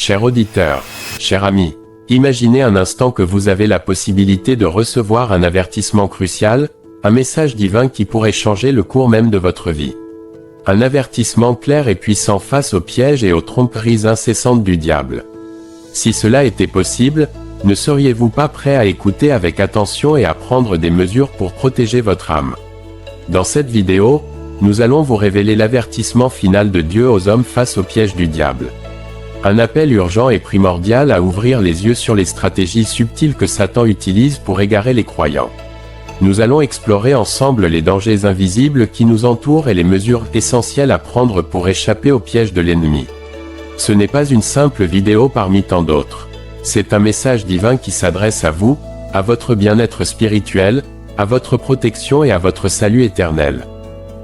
Cher auditeur, cher ami, imaginez un instant que vous avez la possibilité de recevoir un avertissement crucial, un message divin qui pourrait changer le cours même de votre vie. Un avertissement clair et puissant face aux pièges et aux tromperies incessantes du diable. Si cela était possible, ne seriez-vous pas prêt à écouter avec attention et à prendre des mesures pour protéger votre âme? Dans cette vidéo, nous allons vous révéler l'avertissement final de Dieu aux hommes face aux pièges du diable. Un appel urgent et primordial à ouvrir les yeux sur les stratégies subtiles que Satan utilise pour égarer les croyants. Nous allons explorer ensemble les dangers invisibles qui nous entourent et les mesures essentielles à prendre pour échapper aux pièges de l'ennemi. Ce n'est pas une simple vidéo parmi tant d'autres. C'est un message divin qui s'adresse à vous, à votre bien-être spirituel, à votre protection et à votre salut éternel.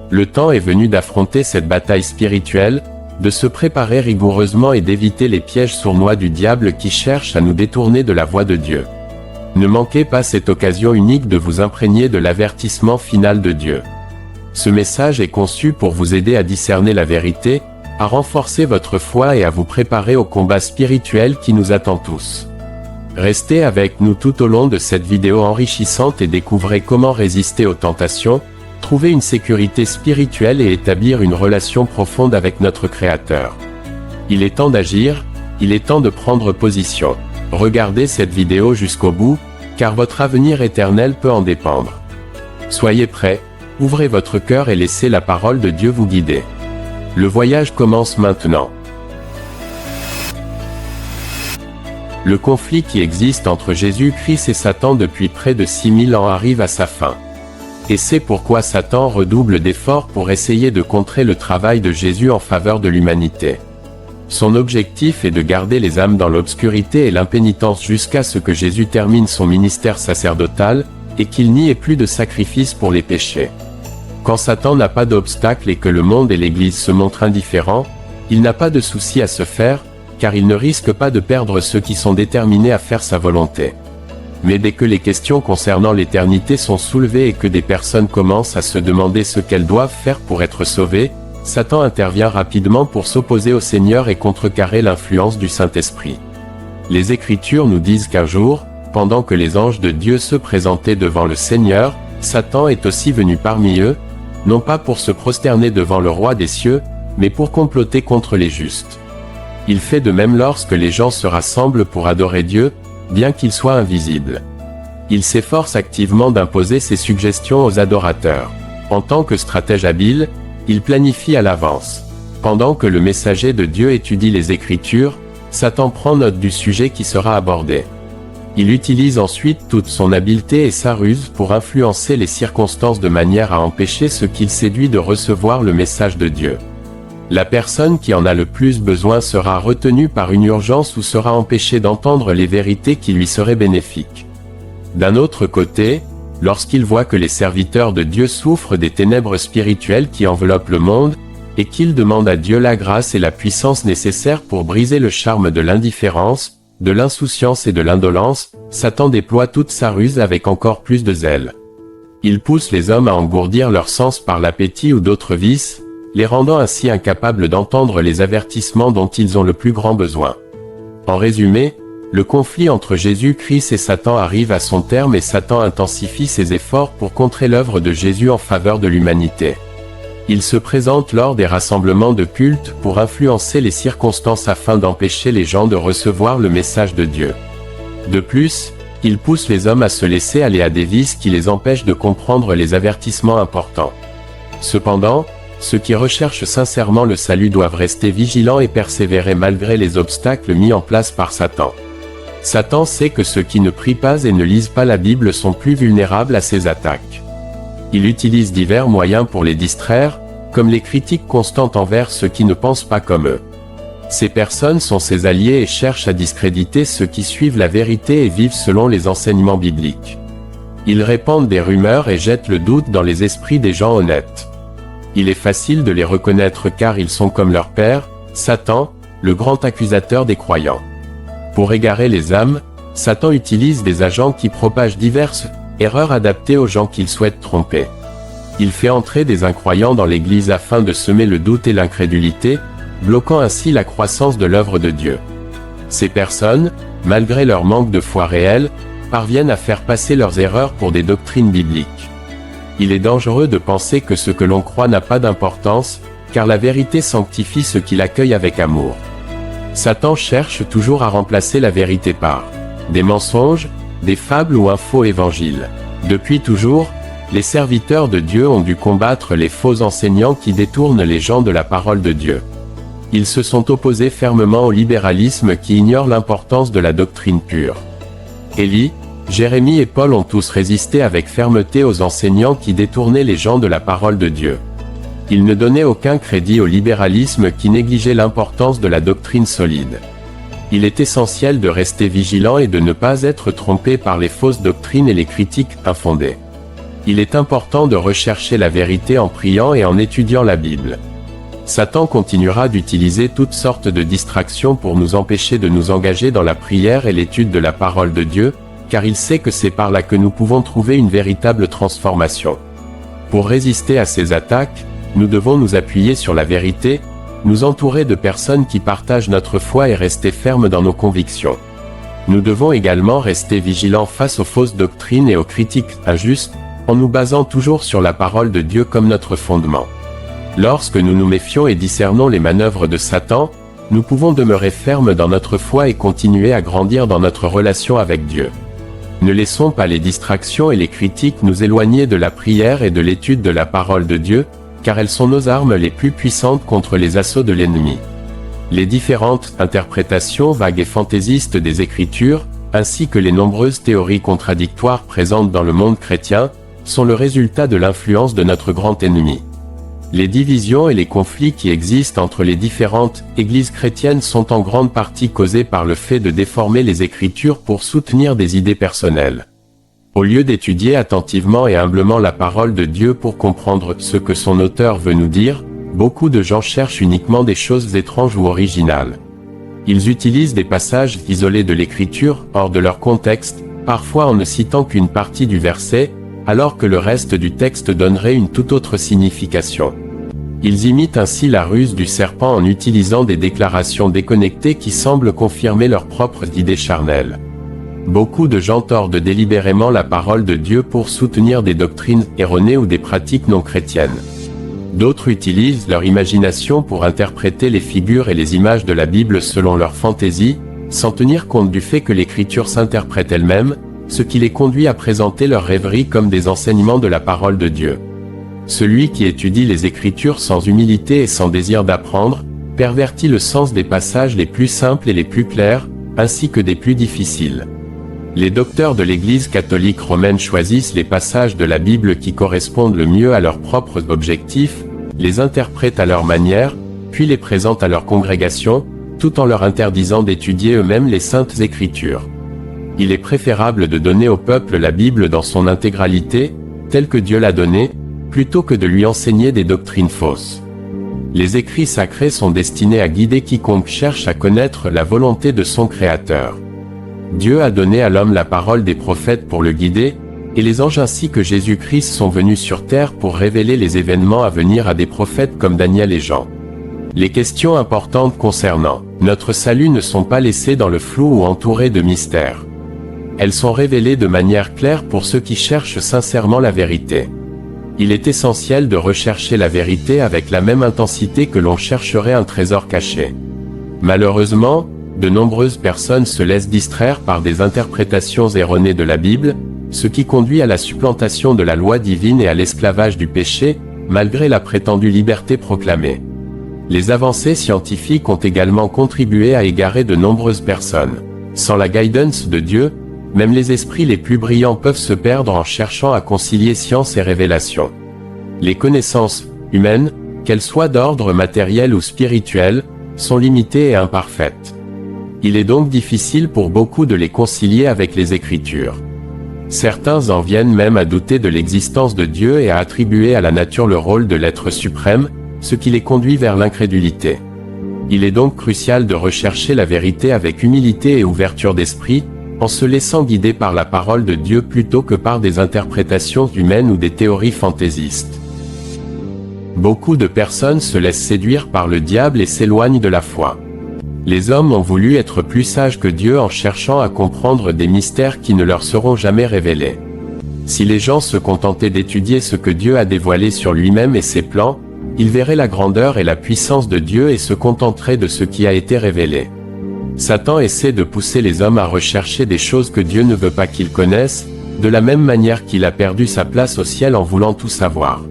Le temps est venu d'affronter cette bataille spirituelle, de se préparer rigoureusement et d'éviter les pièges sournois du diable qui cherche à nous détourner de la voie de Dieu. Ne manquez pas cette occasion unique de vous imprégner de l'avertissement final de Dieu. Ce message est conçu pour vous aider à discerner la vérité, à renforcer votre foi et à vous préparer au combat spirituel qui nous attend tous. Restez avec nous tout au long de cette vidéo enrichissante et découvrez comment résister aux tentations, trouver une sécurité spirituelle et établir une relation profonde avec notre Créateur. Il est temps d'agir, il est temps de prendre position. Regardez cette vidéo jusqu'au bout, car votre avenir éternel peut en dépendre. Soyez prêts, ouvrez votre cœur et laissez la parole de Dieu vous guider. Le voyage commence maintenant. Le conflit qui existe entre Jésus-Christ et Satan depuis près de 6000 ans arrive à sa fin. Et c'est pourquoi Satan redouble d'efforts pour essayer de contrer le travail de Jésus en faveur de l'humanité. Son objectif est de garder les âmes dans l'obscurité et l'impénitence jusqu'à ce que Jésus termine son ministère sacerdotal, et qu'il n'y ait plus de sacrifice pour les péchés. Quand Satan n'a pas d'obstacle et que le monde et l'Église se montrent indifférents, il n'a pas de souci à se faire, car il ne risque pas de perdre ceux qui sont déterminés à faire sa volonté. Mais dès que les questions concernant l'éternité sont soulevées et que des personnes commencent à se demander ce qu'elles doivent faire pour être sauvées, Satan intervient rapidement pour s'opposer au Seigneur et contrecarrer l'influence du Saint-Esprit. Les Écritures nous disent qu'un jour, pendant que les anges de Dieu se présentaient devant le Seigneur, Satan est aussi venu parmi eux, non pas pour se prosterner devant le roi des cieux, mais pour comploter contre les justes. Il fait de même lorsque les gens se rassemblent pour adorer Dieu, bien qu'il soit invisible. Il s'efforce activement d'imposer ses suggestions aux adorateurs. En tant que stratège habile, il planifie à l'avance. Pendant que le messager de Dieu étudie les Écritures, Satan prend note du sujet qui sera abordé. Il utilise ensuite toute son habileté et sa ruse pour influencer les circonstances de manière à empêcher ceux qu'il séduit de recevoir le message de Dieu. La personne qui en a le plus besoin sera retenue par une urgence ou sera empêchée d'entendre les vérités qui lui seraient bénéfiques. D'un autre côté, lorsqu'il voit que les serviteurs de Dieu souffrent des ténèbres spirituelles qui enveloppent le monde, et qu'il demande à Dieu la grâce et la puissance nécessaires pour briser le charme de l'indifférence, de l'insouciance et de l'indolence, Satan déploie toute sa ruse avec encore plus de zèle. Il pousse les hommes à engourdir leur sens par l'appétit ou d'autres vices, les rendant ainsi incapables d'entendre les avertissements dont ils ont le plus grand besoin. En résumé, le conflit entre Jésus-Christ et Satan arrive à son terme et Satan intensifie ses efforts pour contrer l'œuvre de Jésus en faveur de l'humanité. Il se présente lors des rassemblements de culte pour influencer les circonstances afin d'empêcher les gens de recevoir le message de Dieu. De plus, il pousse les hommes à se laisser aller à des vices qui les empêchent de comprendre les avertissements importants. Cependant, ceux qui recherchent sincèrement le salut doivent rester vigilants et persévérer malgré les obstacles mis en place par Satan. Satan sait que ceux qui ne prient pas et ne lisent pas la Bible sont plus vulnérables à ses attaques. Il utilise divers moyens pour les distraire, comme les critiques constantes envers ceux qui ne pensent pas comme eux. Ces personnes sont ses alliés et cherchent à discréditer ceux qui suivent la vérité et vivent selon les enseignements bibliques. Ils répandent des rumeurs et jettent le doute dans les esprits des gens honnêtes. Il est facile de les reconnaître car ils sont comme leur père, Satan, le grand accusateur des croyants. Pour égarer les âmes, Satan utilise des agents qui propagent diverses erreurs adaptées aux gens qu'il souhaite tromper. Il fait entrer des incroyants dans l'Église afin de semer le doute et l'incrédulité, bloquant ainsi la croissance de l'œuvre de Dieu. Ces personnes, malgré leur manque de foi réelle, parviennent à faire passer leurs erreurs pour des doctrines bibliques. Il est dangereux de penser que ce que l'on croit n'a pas d'importance, car la vérité sanctifie ceux qui l'accueillent avec amour. Satan cherche toujours à remplacer la vérité par des mensonges, des fables ou un faux évangile. Depuis toujours, les serviteurs de Dieu ont dû combattre les faux enseignants qui détournent les gens de la parole de Dieu. Ils se sont opposés fermement au libéralisme qui ignore l'importance de la doctrine pure. Élie, Jérémie et Paul ont tous résisté avec fermeté aux enseignants qui détournaient les gens de la parole de Dieu. Ils ne donnaient aucun crédit au libéralisme qui négligeait l'importance de la doctrine solide. Il est essentiel de rester vigilant et de ne pas être trompé par les fausses doctrines et les critiques infondées. Il est important de rechercher la vérité en priant et en étudiant la Bible. Satan continuera d'utiliser toutes sortes de distractions pour nous empêcher de nous engager dans la prière et l'étude de la parole de Dieu, car il sait que c'est par là que nous pouvons trouver une véritable transformation. Pour résister à ces attaques, nous devons nous appuyer sur la vérité, nous entourer de personnes qui partagent notre foi et rester fermes dans nos convictions. Nous devons également rester vigilants face aux fausses doctrines et aux critiques injustes, en nous basant toujours sur la parole de Dieu comme notre fondement. Lorsque nous nous méfions et discernons les manœuvres de Satan, nous pouvons demeurer fermes dans notre foi et continuer à grandir dans notre relation avec Dieu. Ne laissons pas les distractions et les critiques nous éloigner de la prière et de l'étude de la parole de Dieu, car elles sont nos armes les plus puissantes contre les assauts de l'ennemi. Les différentes interprétations vagues et fantaisistes des Écritures, ainsi que les nombreuses théories contradictoires présentes dans le monde chrétien, sont le résultat de l'influence de notre grand ennemi. Les divisions et les conflits qui existent entre les différentes églises chrétiennes sont en grande partie causés par le fait de déformer les Écritures pour soutenir des idées personnelles. Au lieu d'étudier attentivement et humblement la parole de Dieu pour comprendre ce que son auteur veut nous dire, beaucoup de gens cherchent uniquement des choses étranges ou originales. Ils utilisent des passages isolés de l'Écriture, hors de leur contexte, parfois en ne citant qu'une partie du verset, alors que le reste du texte donnerait une toute autre signification. Ils imitent ainsi la ruse du serpent en utilisant des déclarations déconnectées qui semblent confirmer leurs propres idées charnelles. Beaucoup de gens tordent délibérément la parole de Dieu pour soutenir des doctrines erronées ou des pratiques non chrétiennes. D'autres utilisent leur imagination pour interpréter les figures et les images de la Bible selon leur fantaisie, sans tenir compte du fait que l'Écriture s'interprète elle-même, ce qui les conduit à présenter leurs rêveries comme des enseignements de la parole de Dieu. Celui qui étudie les Écritures sans humilité et sans désir d'apprendre, pervertit le sens des passages les plus simples et les plus clairs, ainsi que des plus difficiles. Les docteurs de l'Église catholique romaine choisissent les passages de la Bible qui correspondent le mieux à leurs propres objectifs, les interprètent à leur manière, puis les présentent à leur congrégation, tout en leur interdisant d'étudier eux-mêmes les saintes Écritures. Il est préférable de donner au peuple la Bible dans son intégralité, telle que Dieu l'a donnée, plutôt que de lui enseigner des doctrines fausses. Les écrits sacrés sont destinés à guider quiconque cherche à connaître la volonté de son Créateur. Dieu a donné à l'homme la parole des prophètes pour le guider, et les anges ainsi que Jésus-Christ sont venus sur terre pour révéler les événements à venir à des prophètes comme Daniel et Jean. Les questions importantes concernant notre salut ne sont pas laissées dans le flou ou entourées de mystères. Elles sont révélées de manière claire pour ceux qui cherchent sincèrement la vérité. Il est essentiel de rechercher la vérité avec la même intensité que l'on chercherait un trésor caché. Malheureusement, de nombreuses personnes se laissent distraire par des interprétations erronées de la Bible, ce qui conduit à la supplantation de la loi divine et à l'esclavage du péché, malgré la prétendue liberté proclamée. Les avancées scientifiques ont également contribué à égarer de nombreuses personnes. Sans la guidance de Dieu, même les esprits les plus brillants peuvent se perdre en cherchant à concilier science et révélation. Les connaissances humaines, qu'elles soient d'ordre matériel ou spirituel, sont limitées et imparfaites. Il est donc difficile pour beaucoup de les concilier avec les Écritures. Certains en viennent même à douter de l'existence de Dieu et à attribuer à la nature le rôle de l'être suprême, ce qui les conduit vers l'incrédulité. Il est donc crucial de rechercher la vérité avec humilité et ouverture d'esprit, en se laissant guider par la parole de Dieu plutôt que par des interprétations humaines ou des théories fantaisistes. Beaucoup de personnes se laissent séduire par le diable et s'éloignent de la foi. Les hommes ont voulu être plus sages que Dieu en cherchant à comprendre des mystères qui ne leur seront jamais révélés. Si les gens se contentaient d'étudier ce que Dieu a dévoilé sur lui-même et ses plans, ils verraient la grandeur et la puissance de Dieu et se contenteraient de ce qui a été révélé. Satan essaie de pousser les hommes à rechercher des choses que Dieu ne veut pas qu'ils connaissent, de la même manière qu'il a perdu sa place au ciel en voulant tout savoir.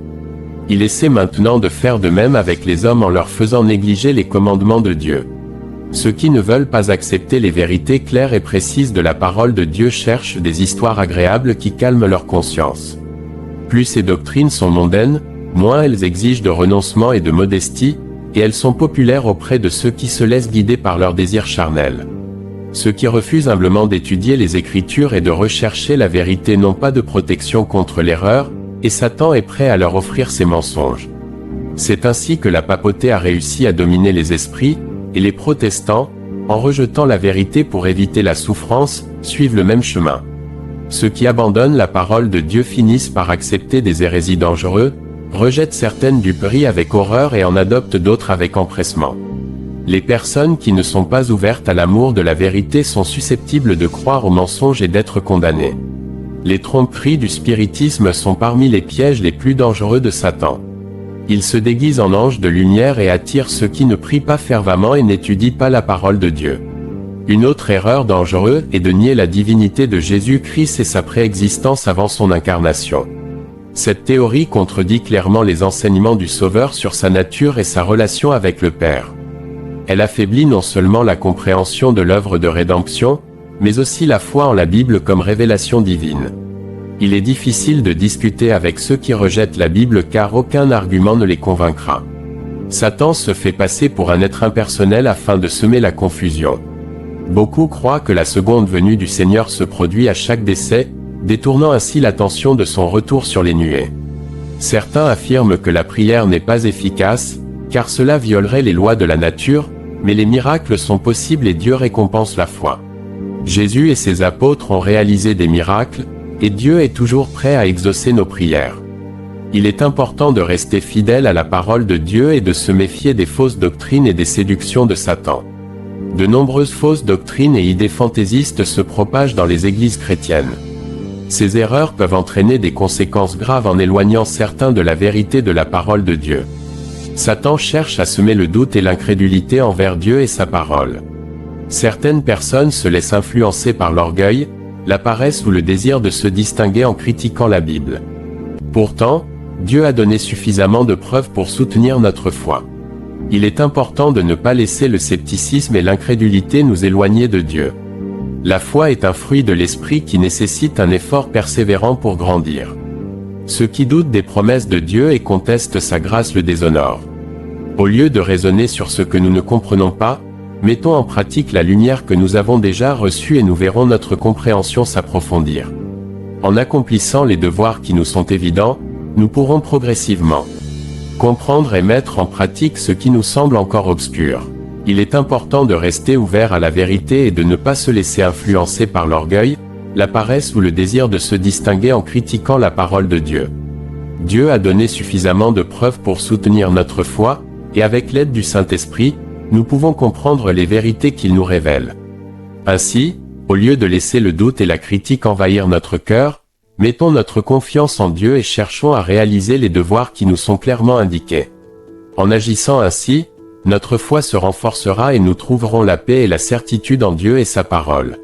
Il essaie maintenant de faire de même avec les hommes en leur faisant négliger les commandements de Dieu. Ceux qui ne veulent pas accepter les vérités claires et précises de la parole de Dieu cherchent des histoires agréables qui calment leur conscience. Plus ces doctrines sont mondaines, moins elles exigent de renoncement et de modestie, et elles sont populaires auprès de ceux qui se laissent guider par leurs désirs charnels. Ceux qui refusent humblement d'étudier les Écritures et de rechercher la vérité n'ont pas de protection contre l'erreur, et Satan est prêt à leur offrir ses mensonges. C'est ainsi que la papauté a réussi à dominer les esprits, et les protestants, en rejetant la vérité pour éviter la souffrance, suivent le même chemin. Ceux qui abandonnent la parole de Dieu finissent par accepter des hérésies dangereuses, rejettent certaines duperies avec horreur et en adoptent d'autres avec empressement. Les personnes qui ne sont pas ouvertes à l'amour de la vérité sont susceptibles de croire aux mensonges et d'être condamnées. Les tromperies du spiritisme sont parmi les pièges les plus dangereux de Satan. Il se déguise en ange de lumière et attire ceux qui ne prient pas fervemment et n'étudient pas la parole de Dieu. Une autre erreur dangereuse est de nier la divinité de Jésus-Christ et sa préexistence avant son incarnation. Cette théorie contredit clairement les enseignements du Sauveur sur sa nature et sa relation avec le Père. Elle affaiblit non seulement la compréhension de l'œuvre de rédemption, mais aussi la foi en la Bible comme révélation divine. Il est difficile de discuter avec ceux qui rejettent la Bible car aucun argument ne les convaincra. Satan se fait passer pour un être impersonnel afin de semer la confusion. Beaucoup croient que la seconde venue du Seigneur se produit à chaque décès, détournant ainsi l'attention de son retour sur les nuées. Certains affirment que la prière n'est pas efficace, car cela violerait les lois de la nature, mais les miracles sont possibles et Dieu récompense la foi. Jésus et ses apôtres ont réalisé des miracles, et Dieu est toujours prêt à exaucer nos prières. Il est important de rester fidèle à la parole de Dieu et de se méfier des fausses doctrines et des séductions de Satan. De nombreuses fausses doctrines et idées fantaisistes se propagent dans les églises chrétiennes. Ces erreurs peuvent entraîner des conséquences graves en éloignant certains de la vérité de la parole de Dieu. Satan cherche à semer le doute et l'incrédulité envers Dieu et sa parole. Certaines personnes se laissent influencer par l'orgueil, la paresse ou le désir de se distinguer en critiquant la Bible. Pourtant, Dieu a donné suffisamment de preuves pour soutenir notre foi. Il est important de ne pas laisser le scepticisme et l'incrédulité nous éloigner de Dieu. La foi est un fruit de l'esprit qui nécessite un effort persévérant pour grandir. Ceux qui doutent des promesses de Dieu et contestent sa grâce le déshonorent. Au lieu de raisonner sur ce que nous ne comprenons pas, mettons en pratique la lumière que nous avons déjà reçue et nous verrons notre compréhension s'approfondir. En accomplissant les devoirs qui nous sont évidents, nous pourrons progressivement comprendre et mettre en pratique ce qui nous semble encore obscur. Il est important de rester ouvert à la vérité et de ne pas se laisser influencer par l'orgueil, la paresse ou le désir de se distinguer en critiquant la parole de Dieu. Dieu a donné suffisamment de preuves pour soutenir notre foi, et avec l'aide du Saint-Esprit, nous pouvons comprendre les vérités qu'il nous révèle. Ainsi, au lieu de laisser le doute et la critique envahir notre cœur, mettons notre confiance en Dieu et cherchons à réaliser les devoirs qui nous sont clairement indiqués. En agissant ainsi, notre foi se renforcera et nous trouverons la paix et la certitude en Dieu et sa parole.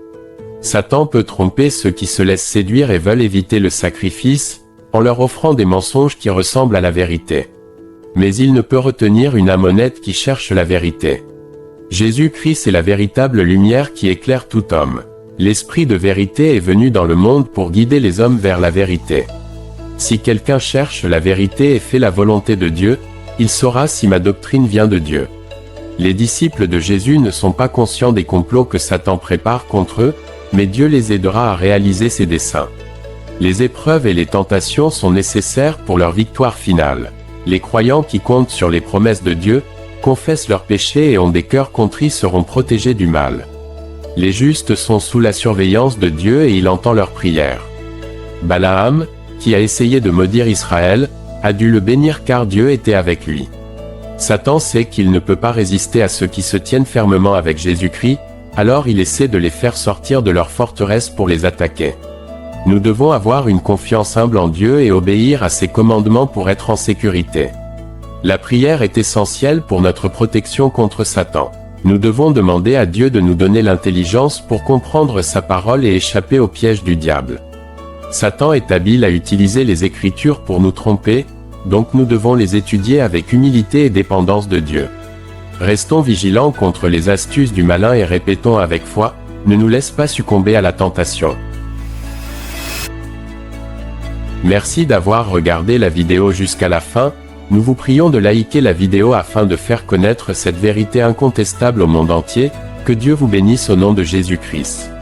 Satan peut tromper ceux qui se laissent séduire et veulent éviter le sacrifice, en leur offrant des mensonges qui ressemblent à la vérité. Mais il ne peut retenir une âme honnête qui cherche la vérité. Jésus-Christ est la véritable lumière qui éclaire tout homme. L'Esprit de vérité est venu dans le monde pour guider les hommes vers la vérité. Si quelqu'un cherche la vérité et fait la volonté de Dieu, il saura si ma doctrine vient de Dieu. Les disciples de Jésus ne sont pas conscients des complots que Satan prépare contre eux, mais Dieu les aidera à réaliser ses desseins. Les épreuves et les tentations sont nécessaires pour leur victoire finale. Les croyants qui comptent sur les promesses de Dieu, confessent leurs péchés et ont des cœurs contrits seront protégés du mal. Les justes sont sous la surveillance de Dieu et il entend leurs prières. Balaam, qui a essayé de maudire Israël, a dû le bénir car Dieu était avec lui. Satan sait qu'il ne peut pas résister à ceux qui se tiennent fermement avec Jésus-Christ, alors il essaie de les faire sortir de leur forteresse pour les attaquer. Nous devons avoir une confiance humble en Dieu et obéir à ses commandements pour être en sécurité. La prière est essentielle pour notre protection contre Satan. Nous devons demander à Dieu de nous donner l'intelligence pour comprendre sa parole et échapper au piège du diable. Satan est habile à utiliser les Écritures pour nous tromper, donc nous devons les étudier avec humilité et dépendance de Dieu. Restons vigilants contre les astuces du malin et répétons avec foi, ne nous laisse pas succomber à la tentation. Merci d'avoir regardé la vidéo jusqu'à la fin. Nous vous prions de liker la vidéo afin de faire connaître cette vérité incontestable au monde entier. Que Dieu vous bénisse au nom de Jésus-Christ.